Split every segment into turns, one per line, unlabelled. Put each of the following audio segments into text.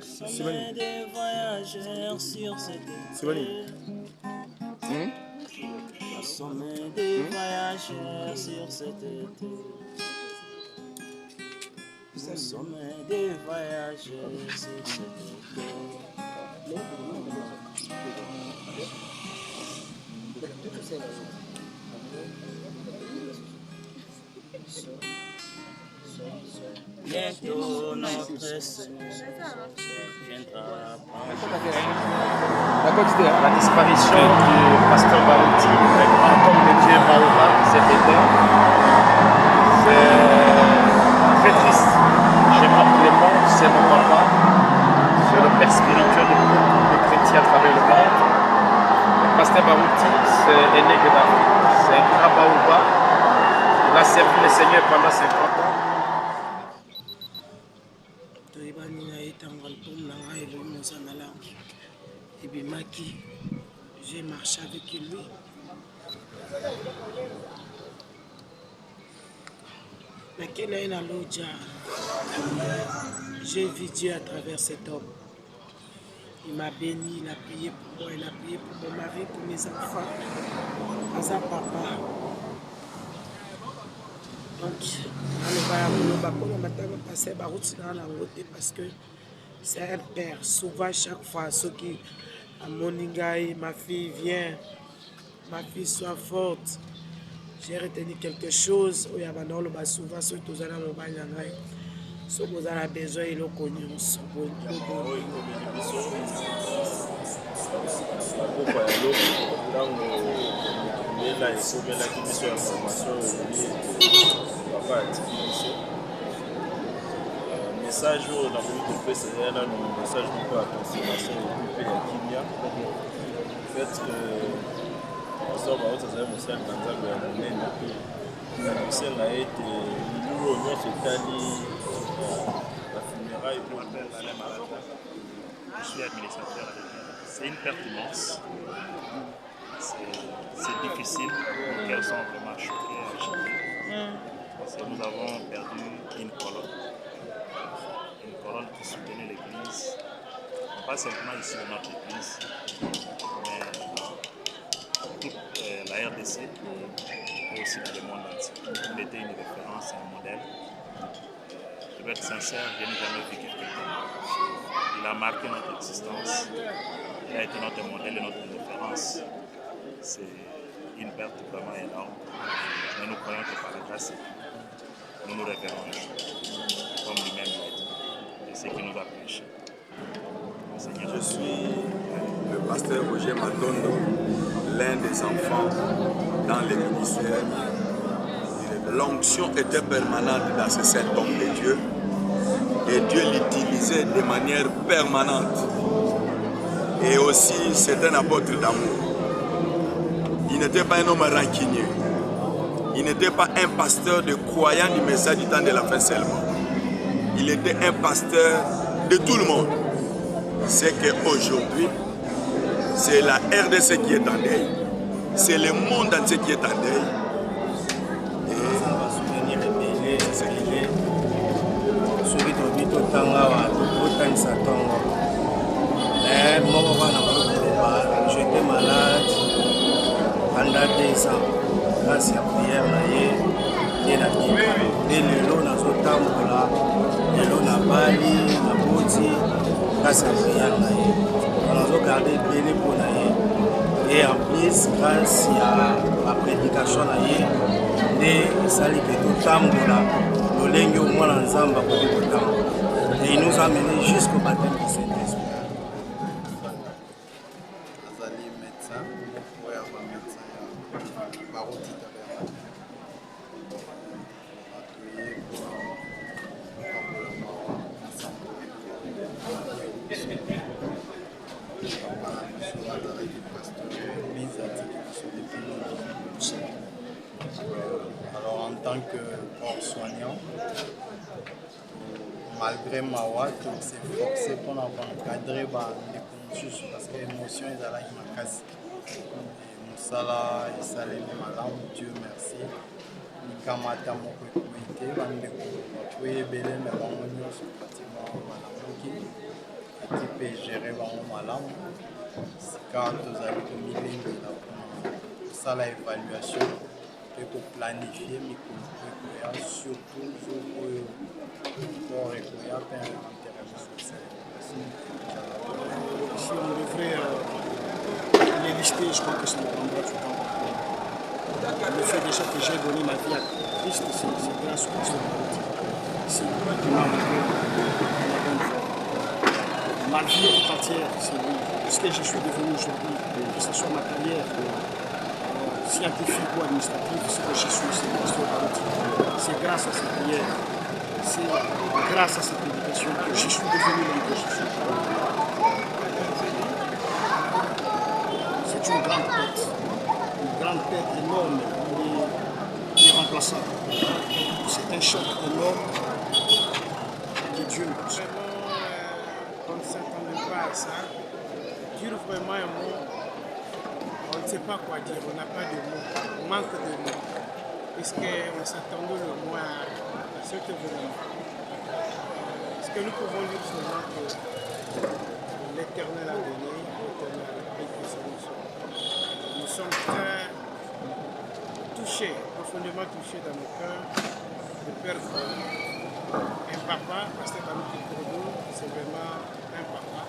Sommet des voyageurs sur cette terre. Au sommet des voyageurs sur cette terre. Au sommet des voyageurs sur cette terre. Bientôt notre Seigneur viendra.
La disparition du pasteur Baouti, le grand homme de Dieu Baouba, cet été, c'est très triste. Chez moi, Clément, c'est mon papa, c'est le père spirituel de beaucoup de chrétiens à travers le monde. Le pasteur Baouti, c'est l'aîné de l'Afrique, c'est un grand Baouba. Il a servi le Seigneur pendant 50 ans.
J'ai marché avec lui. Mais qu'il est dans l'autre, j'ai vu Dieu à travers cet homme. Il m'a béni, il a prié pour moi, il a prié pour mon mari, pour mes enfants, pour sa papa. Donc, parce que c'est un père. Souvent, chaque fois, ceux qui à Moningaï, ma fille vient, ma fille soit forte. J'ai retenu quelque chose. Souvent, ceux qui ont besoin, ceux qui ont besoin, ils l'ont connu.
Message dans le fait c'est un message pour la consommation et la kimia. Le fait que ça va être un message dans la monnaie. Le ciel a été nous la funéraille pour
je suis administrateur. C'est une perte immense. C'est difficile. Les cœurs sont vraiment choqués et agités. Parce que nous avons perdu une colonne. Une colonne qui soutenait l'église. Pas simplement ici dans notre église, mais toute la RDC et aussi dans le monde entier. Il était une référence, un modèle. Je vais être sincère, je n'ai jamais vu quelqu'un comme il a marqué notre existence. Il a été notre modèle et notre référence. C'est une perte vraiment énorme. Mais nous croyons que par la grâce, nous nous révérons un jour, comme lui-même l'a dit. Et ce qui nous a péché.
Je suis le pasteur Roger Matondo, l'un des enfants dans les ministères. L'onction était permanente dans ce saint homme de Dieu et Dieu l'utilisait de manière permanente. Et aussi, c'est un apôtre d'amour. Il n'était pas un homme rancunier. Il n'était pas un pasteur de croyants du message du temps de la fin seulement. Il était un pasteur de tout le monde. C'est qu'aujourd'hui, c'est la RDC qui est en deuil. C'est le monde entier qui est en deuil.
J'étais malade pendant 2 ans. Grâce à la prière, et la l'élo na zotambola, l'élo na bali, na boti, grâce à la prière, on a gardé belé pour naïe. Et en plus, grâce à la prédication naïe, et ça lui fait tout tambola, le lingue au moins en zamba pour tout tambola. Et il nous a menés jusqu'au baptême du Saint-Esprit.
Alors en tant que corps soignant, malgré ma ouate, c'est forcé pour encadrer les conditions parce que l'émotion est à la casse. Moussala et Salem Malam, Dieu merci. Nikamata Mokote, Bandeko, Belé, mais bon, nyonso pratiquement balamuki ekipe egere bango malamu sika tozali komilengela mpona kosala évaluation mpe koplanifie mikolo po ekoya surtout jour oyo sport ekoya mpe intérêt
Si on devrait les lister, je crois que ça ne prendra du temps. Le fait déjà que j'ai donné ma vie à Christ, c'est grâce au Pasteur Barouti. C'est lui qui m'a montré la bonne voie. Ma vie tout entière, c'est lui. Ce que je suis devenu aujourd'hui, que ce soit ma carrière scientifique ou administrative, ce que je suis, c'est le Pasteur Barouti. C'est grâce à ses prières, c'est grâce à ses prédications que je suis devenu l'homme que je suis. C'est une grande tête énorme, irremplaçable. C'est un choc énorme que Dieu nous pousse.
On ne s'attendait pas à ça. Dire vraiment un mot, on ne sait pas quoi dire, on n'a pas de mots, on manque de mots. Puisqu'on s'attendait le moins à cet événement. Ce que nous pouvons dire seulement que l'Éternel a donné, l'Éternel a pris que ça nous soit. Nous sommes très touchés, profondément touchés dans nos cœurs de perdre un papa, Pasteur Barouti Korodou, c'est vraiment un papa,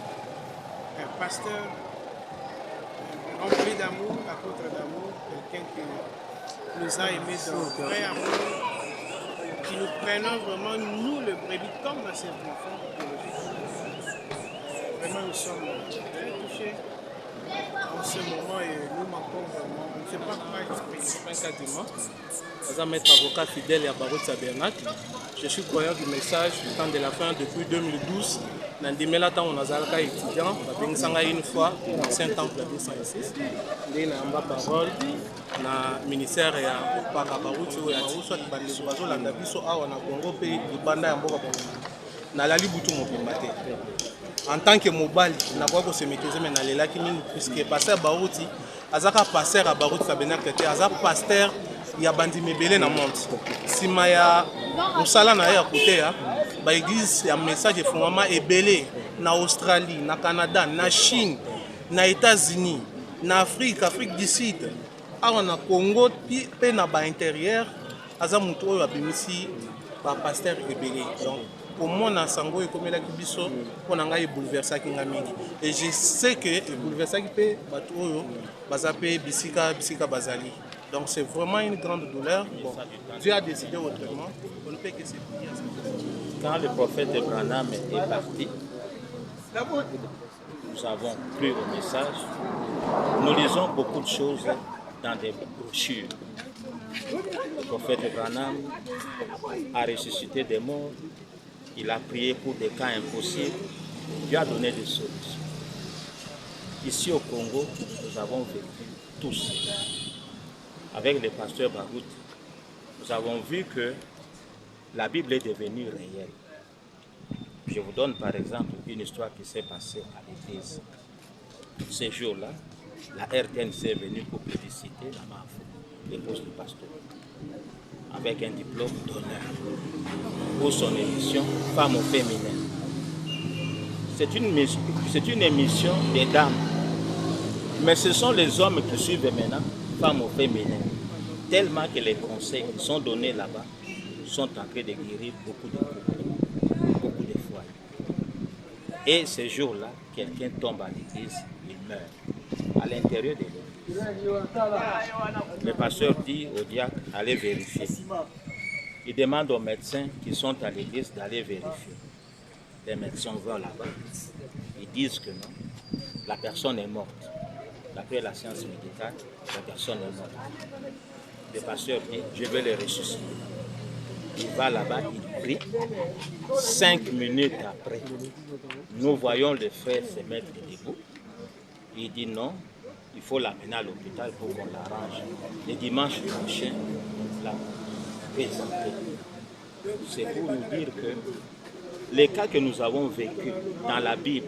un pasteur rempli d'amour, apôtre d'amour, quelqu'un qui nous a aimés d'un vrai amour, qui nous prenons vraiment, nous, le brebis, comme ses enfants biologiques. Vraiment, nous sommes très touchés en ce moment et nous manquons vraiment. On ne sait pas quoi exprimer.
C'est un cas de mort. Je suis maître avocat fidèle à Barouti Tabernacle. Je suis croyant du message du temps de la fin depuis 2012. Dans le temps, on a été étudiant. On a une fois dans Saint-Temple de 206. On a eu parole dans le ministère de Barouti. On a eu en tant que mobile, on a pas se maîtriser mais dans les lacs puisque pasteur Barouti, azaka pasteur à Barouti Tabernacle, azaka pasteur il y a bandi mebele na monde. Si maya musala na ya côté ya, ba église ya message fondament ebele na Australie, na Canada, na Chine, na États-Unis, na Afrique du Sud, awa na Congo pe na ba intérieur, aza mutu oyo abimisi ba pasteur ebele. Donc pour moi, dans Sango, et comme il a dit, on a bouleversé qui et je sais que bouleversé qui peut bazaper bisika bazali. Donc c'est vraiment une grande douleur. Bon, Dieu a décidé autrement. On ne peut que se prier à ça.
Quand le prophète Branham est parti, nous avons cru au message. Nous lisons beaucoup de choses dans des brochures. Le prophète Branham a ressuscité des morts. Il a prié pour des cas impossibles. Dieu a donné des solutions. Ici au Congo, nous avons vécu tous. Avec le pasteur Barouti, nous avons vu que la Bible est devenue réelle. Je vous donne par exemple une histoire qui s'est passée à l'église. Ces jours-là, la RTNC est venue pour publiciter la MAFO, l'épouse du pasteur, avec un diplôme d'honneur pour son émission Femmes au féminin. C'est une émission des dames, mais ce sont les hommes qui suivent maintenant Femmes au féminin, tellement que les conseils qui sont donnés là-bas sont en train de guérir beaucoup de fois. Et ce jour-là, quelqu'un tombe à l'église, il meurt à l'intérieur de l'église. Le pasteur dit au diacre, allez vérifier. Il demande aux médecins qui sont à l'église d'aller vérifier. Les médecins vont là-bas. Ils disent que non, la personne est morte. D'après la science médicale, la personne est morte. Le pasteur dit, je vais le ressusciter. Il va là-bas, il prie. 5 minutes après, nous voyons le frère se mettre debout. Il dit non, il faut l'amener à l'hôpital pour qu'on l'arrange. Le dimanche prochain, la présenter. C'est pour nous dire que les cas que nous avons vécus dans la Bible,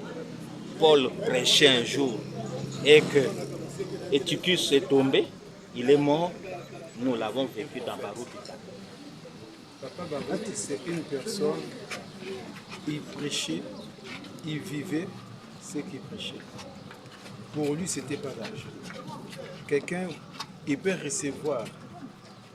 Paul prêchait un jour et que Eutychus est tombé, il est mort, nous l'avons vécu dans Barouti.
Papa Barouti, c'est une personne
il prêchait, il vivait ce qu'il prêchait. Pour lui, ce n'était pas l'argent. Quelqu'un, il peut recevoir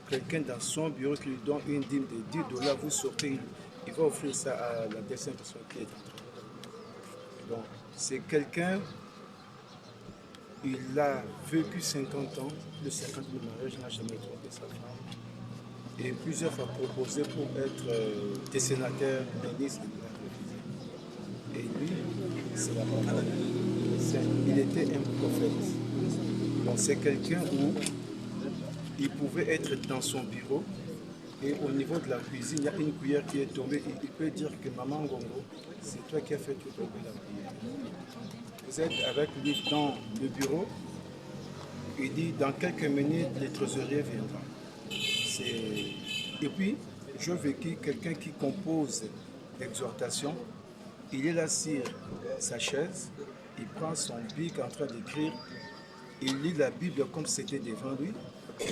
quelqu'un dans son bureau qui lui donne une dîme de $10, vous sortez, il va offrir ça à la deuxième personne qui est en train. Donc, c'est quelqu'un, il a vécu 50 ans, le 50 de mariage, il n'a jamais trompé sa femme. Et plusieurs fois proposé pour être sénateur, ministre. Et lui, c'est la parole. Il était un prophète. Donc c'est quelqu'un où il pouvait être dans son bureau et au niveau de la cuisine, il y a une cuillère qui est tombée. Il peut dire que maman Gongo, c'est toi qui as fait tomber la cuillère. Vous êtes avec lui dans le bureau. Il dit dans quelques minutes, le trésorier viendra. Et puis, je vécu quelqu'un qui compose l'exhortation. Il est là sur sa chaise, il prend son bic en train d'écrire, il lit la Bible comme c'était devant lui,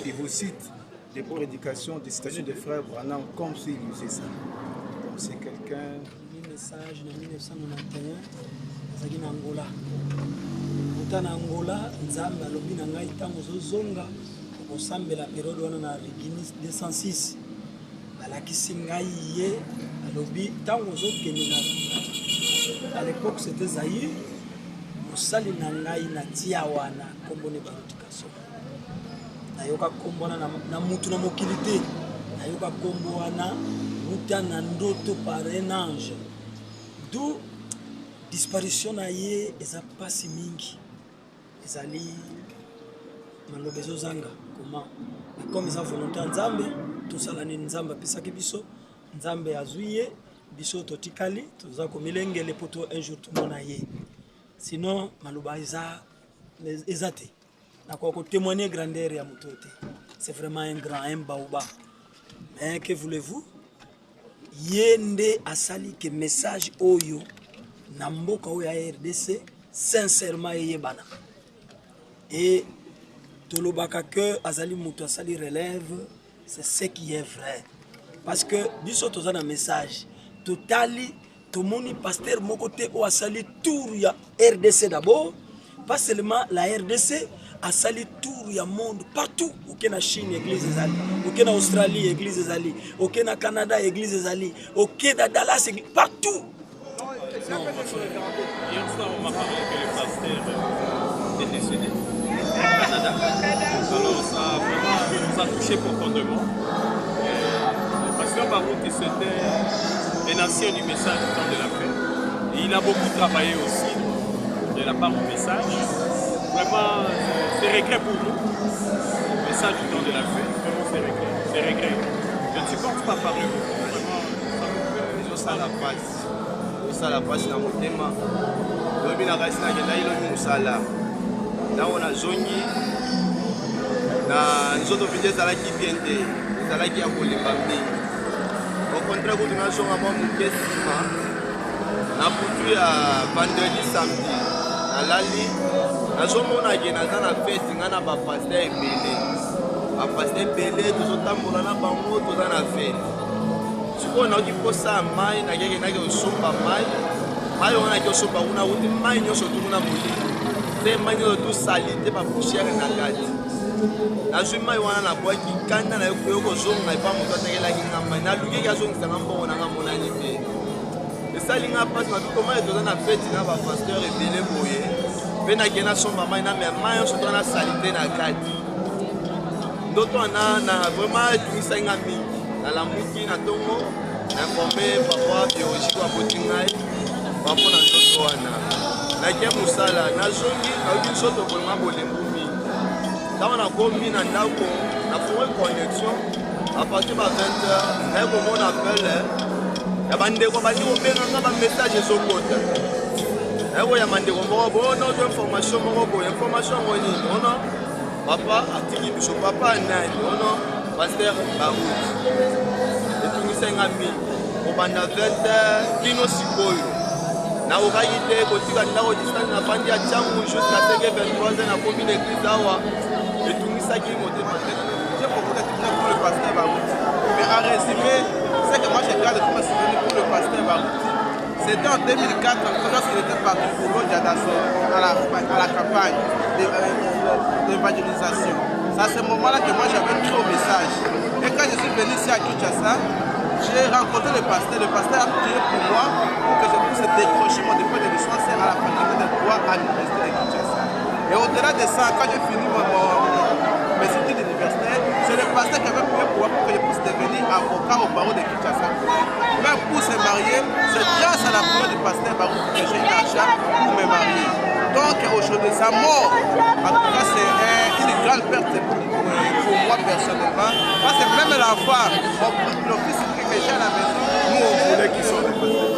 il vous cite des prédications, des citations de frères Branham comme s'il usait ça. Donc c'est quelqu'un...
Un message de 1991, c'est en Angola. En Angola, Nzambe alobi na ngai tango zozonga kosambela période wana na Guinness 206. Balakisi ngai ye alobi tango zokende na à l'époque c'était Zaïre. Mosali na ngai na tia wana kombo ne barutikation. Nayoka kombo na mutu na mokili te. Nayoka kombo wana muta na ndoto par un ange. D'où disparition na ye eza pasi mingi. Ezali malobezo zanga comment comme eza volonté nzambe tosala ni nzambe apesaki biso nzambe azwiye biso totikali toza komilengele poto un jour tumona ye sinon maloba eza te nakoko témoigner grandeur ya moto te c'est vraiment un grand un baoba mais que voulez-vous yende asali ke message oyo na mboka oyo ya RDC sincèrement yebana et tolobaka que azali moto asali relève c'est ce qui est vrai parce que biso toza na message totali tomoni pasteur moko te o asali tour ya RDC d'abord pas seulement la RDC asali tour ya monde partout aucun na Chine église ezali aucun na Australie église ezali aucun na Canada église ezali aucun na Dallas église partout.
Non, hier soir on m'a parlé que le pasteur est décédé au Canada. Alors ça vraiment nous a touché profondément. Le pasteur Barouti c'était un ancien du message du temps de la paix. Et il a beaucoup travaillé aussi de la part du message. Vraiment c'est regret pour nous. Le message du temps de la paix, vraiment c'est regret. Je ne supporte pas parler beaucoup. Vraiment ça me fait.
Ça la passe. Ça la passe dans mon thème. Lobi na kasi na kenda ilo musala. Naona zongi na nzoto vide zalaki biente zalaki ya kolemba mingi au contraire ko tuna zonga mwa mukesima na putu ya vendredi samedi nalali nazomona ke naza na fete nga na bapaster ebele bapaster ebele tozotambola na bango toza na fete sikoyo naoki posa mai nakeke osomba mai wana naki osomba kuna uti mai nyonso tukuna molimo te mai nyonso tosali te bapoussière na kati nazwi mai wana nabwaki kanda na yo kozonga epa moto atekelaki nga mai nalukeki azongisanga mbongo nanga monani te esali nga mpasi mabiko mai toza na feti na bapasteur ebele boye mpe nakende nasomba mai na mai nyonso toza nasali te na kati ndoto wana vraiment etungisaki nga mingi nalamuki na ntongo nainforme papa biologique aboti ngai papo na nzoto wana nakie mosala nazongi nayoki nzoto kolema bolembu mingi ntango nakomi na ndako nafongoki connexion apartir ba 20h naye komona appele ya bandeko bali kobenganga bamessage ezokota naye koya bandeko moko bono to information moko boye information yango nini ono papa atiki biso papa nani ono paster Barouti etungisenga mingi kobanda 20h kino sikoyo nakokaki te kotika ndako distance na bandi ya ntango jusqu'à 23h nakomi na église awa etungisaki motema te.
J'ai beaucoup de pour le pasteur Barouti. Mais en résumé, c'est que moi je garde comme souvenir pour le pasteur Barouti.
C'était en 2004, lorsqu'il était parti pour l'Odjadasso à la campagne d'évangélisation. C'est à ce moment-là que moi j'avais pris au message. Et quand je suis venu ici à Kinshasa, j'ai rencontré le pasteur. Le pasteur a prié pour moi pour que je puisse décrocher mon dépôt de licence à la faculté de droit à l'université de Kinshasa. Et au-delà de ça, quand j'ai fini mes études universitaires, c'est le pasteur qui avait prié pour moi pour que je puisse devenir avocat au barreau de Kinshasa. Même pour se marier, c'est grâce à la prière du pasteur Barou que j'ai eu l'argent pour me marier. Donc aujourd'hui, sa mort, en tout cas, c'est une grande perte pour moi personnellement. Parce que même l'enfant, le fils que j'ai à la maison, nous on voulait qu'il soit le pasteur.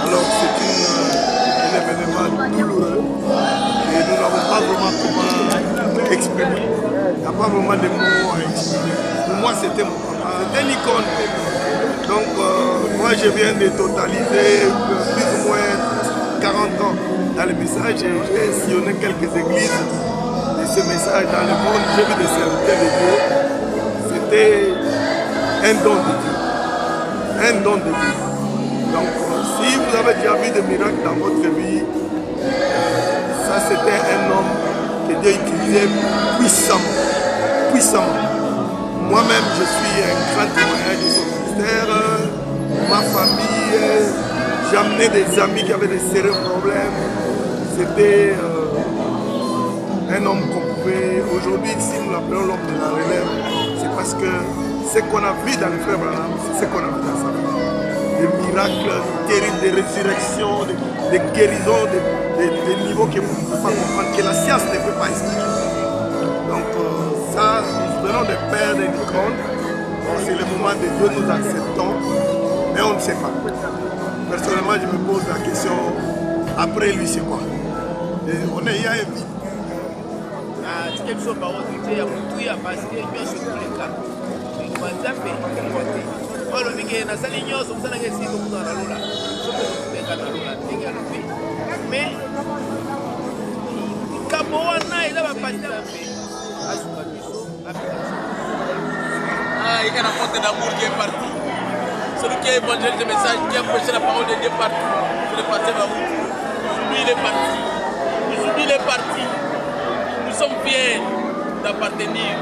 Alors c'est un événement douloureux et nous n'avons pas vraiment comment exprimer. Il n'y a pas vraiment de mots à exprimer. Pour moi c'était mon papa, c'était une icône. Donc moi je viens de totaliser plus ou moins 40 ans dans le message. J'ai sillonné quelques églises de ce message dans le monde. J'ai vu des serviteurs de Dieu. C'était un don de Dieu. Un don de Dieu. Donc si vous avez déjà vu des miracles dans votre vie, ça c'était un homme que Dieu utilisait puissamment. Puissamment. Moi-même je suis un grand témoignage de son ministère. Ma famille, j'ai amené des amis qui avaient des sérieux problèmes. C'était un homme qu'on pouvait... Aujourd'hui, si nous l'appelons l'homme de la relève, c'est parce que ce qu'on a vu dans le frère Branham, c'est ce qu'on a vu dans sa vie. Des miracles terribles, des résurrections, des guérisons, des niveaux que vous ne pouvez pas comprendre, que la science ne peut pas expliquer. Donc ça, nous venons de perdre une icône. C'est le moment de Dieu, nous acceptons, mais on ne sait pas. Personnellement, je me pose la question, après lui, c'est quoi? On est hier et puis.
Il y a un porte d'amour qui est parti. Celui qui a évangélisé le message, qui a prêché la parole de Dieu partout, c'est le pasteur Barou. Aujourd'hui, il est parti. Aujourd'hui, il est parti. Nous sommes fiers d'appartenir,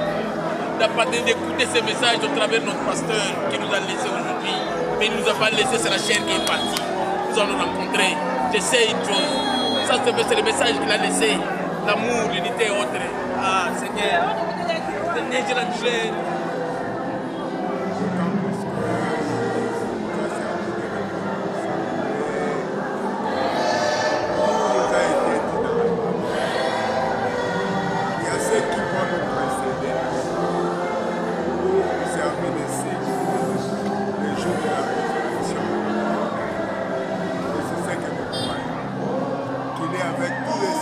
d'écouter ces messages au travers de notre pasteur qui nous a laissés aujourd'hui. Mais il ne nous a pas laissé, c'est la chair qui est partie. Nous allons rencontrer. Je sais une chose. Ça, c'est le message qu'il a laissé. L'amour, l'unité et autres. Ah, Seigneur. Seigneur, je la douleur.
Avec tous les